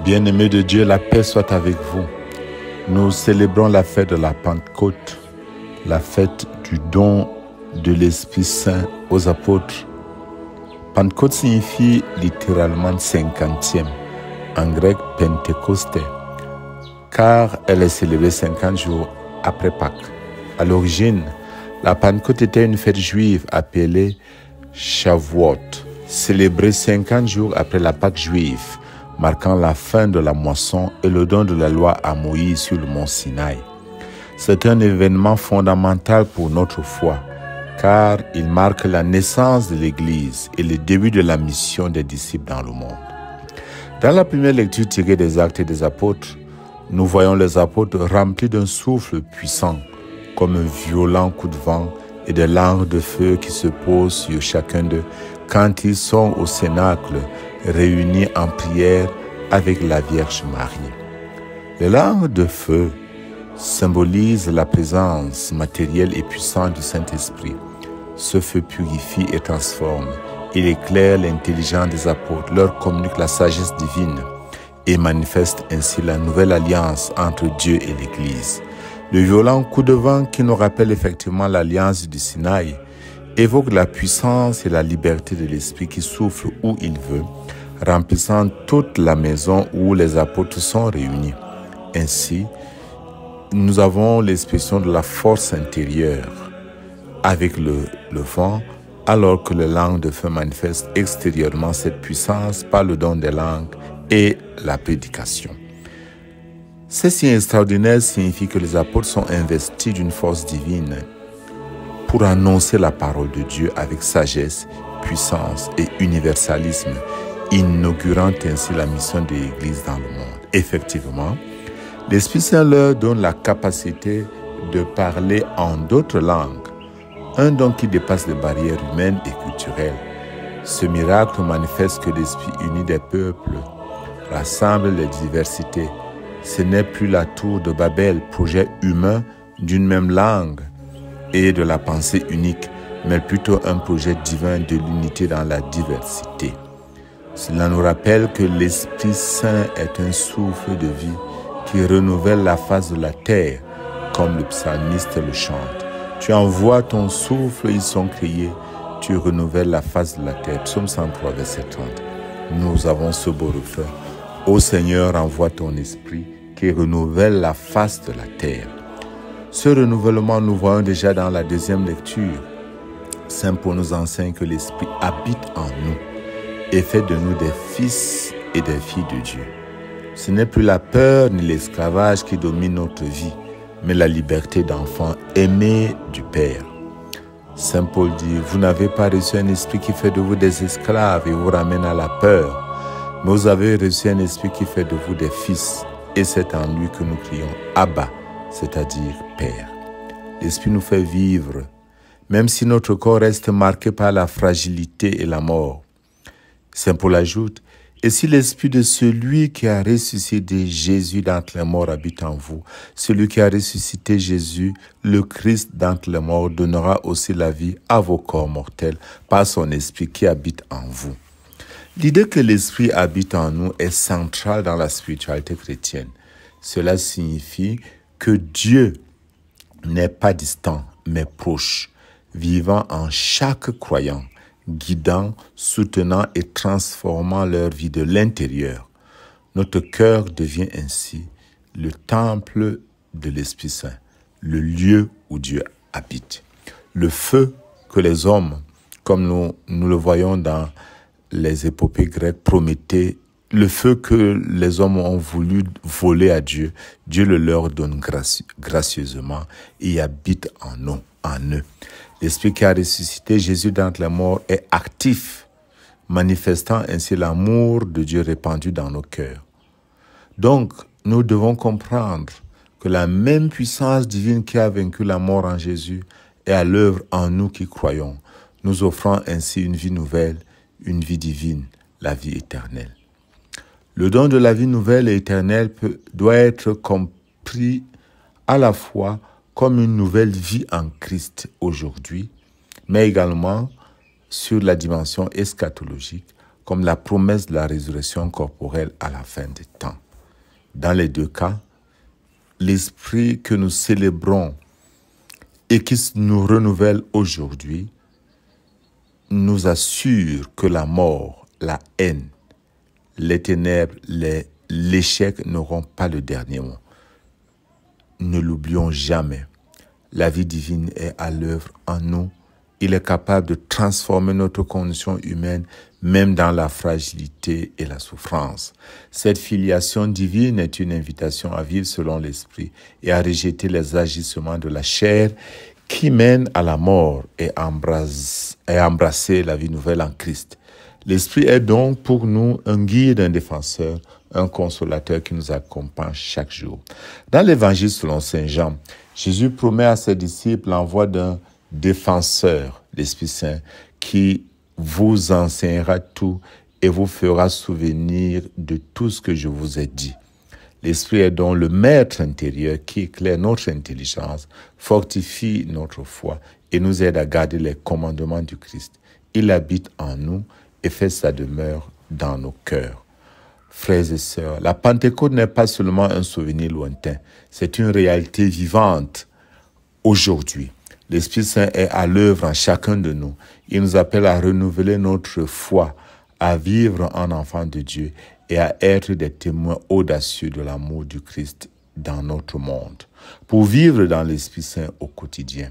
Bien-aimés de Dieu, la paix soit avec vous. Nous célébrons la fête de la Pentecôte, la fête du don de l'Esprit Saint aux apôtres. Pentecôte signifie littéralement 50e, en grec Pentecosté, car elle est célébrée 50 jours après Pâques. À l'origine, la Pentecôte était une fête juive appelée Shavuot, célébrée 50 jours après la Pâque juive, marquant la fin de la moisson et le don de la loi à Moïse sur le mont Sinaï. C'est un événement fondamental pour notre foi, car il marque la naissance de l'Église et le début de la mission des disciples dans le monde. Dans la première lecture tirée des Actes des Apôtres, nous voyons les apôtres remplis d'un souffle puissant, comme un violent coup de vent et des langues de feu qui se posent sur chacun d'eux quand ils sont au cénacle, réunis en prière avec la Vierge Marie. Les langues de feu symbolisent la présence matérielle et puissante du Saint-Esprit. Ce feu purifie et transforme. Il éclaire l'intelligence des apôtres, leur communique la sagesse divine et manifeste ainsi la nouvelle alliance entre Dieu et l'Église. Le violent coup de vent qui nous rappelle effectivement l'alliance du Sinaï évoque la puissance et la liberté de l'Esprit qui souffle où il veut, remplissant toute la maison où les apôtres sont réunis. Ainsi, nous avons l'expression de la force intérieure avec le vent, alors que les langues de feu manifestent extérieurement cette puissance par le don des langues et la prédication. Ces signes extraordinaires signifient que les apôtres sont investis d'une force divine pour annoncer la parole de Dieu avec sagesse, puissance et universalisme, inaugurant ainsi la mission de l'Église dans le monde. Effectivement, l'Esprit Saint leur donne la capacité de parler en d'autres langues, un don qui dépasse les barrières humaines et culturelles. Ce miracle manifeste que l'Esprit uni des peuples rassemble les diversités. Ce n'est plus la tour de Babel, projet humain d'une même langue et de la pensée unique, mais plutôt un projet divin de l'unité dans la diversité. Cela nous rappelle que l'Esprit Saint est un souffle de vie qui renouvelle la face de la terre, comme le psalmiste le chante. Tu envoies ton souffle, ils sont créés, tu renouvelles la face de la terre. Psaume 103, verset 30. Nous avons ce beau refrain. Ô Seigneur, envoie ton esprit qui renouvelle la face de la terre. Ce renouvellement, nous voyons déjà dans la deuxième lecture. Saint Paul nous enseigne que l'Esprit habite en nous et fait de nous des fils et des filles de Dieu. Ce n'est plus la peur ni l'esclavage qui domine notre vie, mais la liberté d'enfant aimé du Père. Saint Paul dit, vous n'avez pas reçu un esprit qui fait de vous des esclaves et vous ramène à la peur, mais vous avez reçu un esprit qui fait de vous des fils, et c'est en lui que nous crions Abba, c'est-à-dire Père. L'Esprit nous fait vivre, même si notre corps reste marqué par la fragilité et la mort. Saint Paul ajoute, et si l'Esprit de celui qui a ressuscité Jésus d'entre les morts habite en vous, celui qui a ressuscité Jésus, le Christ d'entre les morts, donnera aussi la vie à vos corps mortels par son Esprit qui habite en vous. L'idée que l'Esprit habite en nous est centrale dans la spiritualité chrétienne. Cela signifie que Dieu n'est pas distant, mais proche, vivant en chaque croyant, guidant, soutenant et transformant leur vie de l'intérieur. Notre cœur devient ainsi le temple de l'Esprit Saint, le lieu où Dieu habite. Le feu que les hommes, comme nous le voyons dans les épopées grecques, promettaient, le feu que les hommes ont voulu voler à Dieu, Dieu le leur donne gracieusement et habite en eux. L'Esprit qui a ressuscité Jésus d'entre les morts est actif, manifestant ainsi l'amour de Dieu répandu dans nos cœurs. Donc, nous devons comprendre que la même puissance divine qui a vaincu la mort en Jésus est à l'œuvre en nous qui croyons, nous offrant ainsi une vie nouvelle, une vie divine, la vie éternelle. Le don de la vie nouvelle et éternelle doit être compris à la fois comme une nouvelle vie en Christ aujourd'hui, mais également sur la dimension eschatologique, comme la promesse de la résurrection corporelle à la fin des temps. Dans les deux cas, l'Esprit que nous célébrons et qui nous renouvelle aujourd'hui nous assure que la mort, la haine, les ténèbres, l'échec n'auront pas le dernier mot. Ne l'oublions jamais. La vie divine est à l'œuvre en nous. Il est capable de transformer notre condition humaine, même dans la fragilité et la souffrance. Cette filiation divine est une invitation à vivre selon l'Esprit et à rejeter les agissements de la chair qui mènent à la mort et à embrasser la vie nouvelle en Christ. L'Esprit est donc pour nous un guide, un défenseur, un consolateur qui nous accompagne chaque jour. Dans l'Évangile selon Saint Jean, Jésus promet à ses disciples l'envoi d'un défenseur, l'Esprit Saint, qui vous enseignera tout et vous fera souvenir de tout ce que je vous ai dit. L'Esprit est donc le maître intérieur qui éclaire notre intelligence, fortifie notre foi et nous aide à garder les commandements du Christ. Il habite en nous et fait sa demeure dans nos cœurs. Frères et sœurs, la Pentecôte n'est pas seulement un souvenir lointain, c'est une réalité vivante aujourd'hui. L'Esprit Saint est à l'œuvre en chacun de nous. Il nous appelle à renouveler notre foi, à vivre en enfant de Dieu et à être des témoins audacieux de l'amour du Christ dans notre monde. Pour vivre dans l'Esprit Saint au quotidien,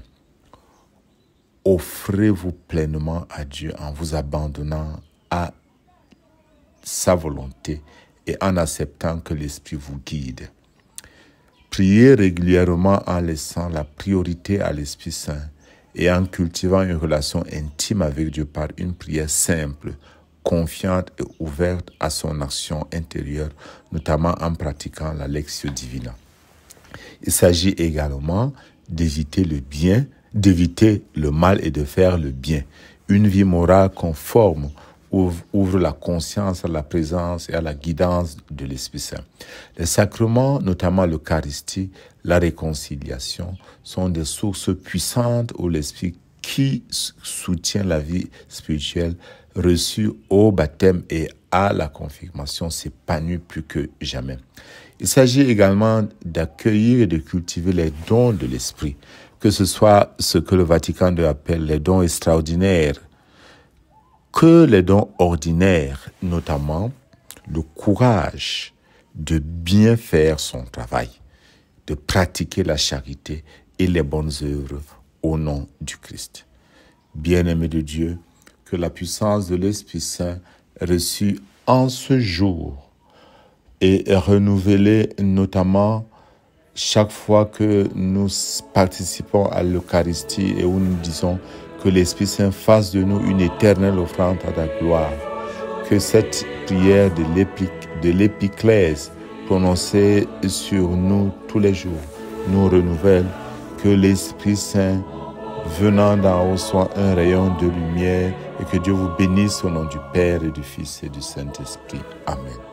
offrez-vous pleinement à Dieu en vous abandonnant à sa volonté et en acceptant que l'Esprit vous guide. Priez régulièrement en laissant la priorité à l'Esprit Saint et en cultivant une relation intime avec Dieu par une prière simple, confiante et ouverte à son action intérieure, notamment en pratiquant la Lectio Divina. Il s'agit également d'éviter le mal et de faire le bien. Une vie morale conforme ouvre la conscience à la présence et à la guidance de l'Esprit Saint. Les sacrements, notamment l'Eucharistie, la réconciliation, sont des sources puissantes où l'Esprit qui soutient la vie spirituelle reçue au baptême et à la confirmation s'épanouit plus que jamais. Il s'agit également d'accueillir et de cultiver les dons de l'Esprit, que ce soit ce que le Vatican II appelle les dons extraordinaires, que les dons ordinaires, notamment le courage de bien faire son travail, de pratiquer la charité et les bonnes œuvres au nom du Christ. Bien-aimés de Dieu, que la puissance de l'Esprit Saint reçue en ce jour et renouvelée notamment chaque fois que nous participons à l'Eucharistie et où nous disons que l'Esprit Saint fasse de nous une éternelle offrande à ta gloire. Que cette prière de l'épiclèse prononcée sur nous tous les jours nous renouvelle. Que l'Esprit Saint venant d'en haut soit un rayon de lumière et que Dieu vous bénisse au nom du Père et du Fils et du Saint-Esprit. Amen.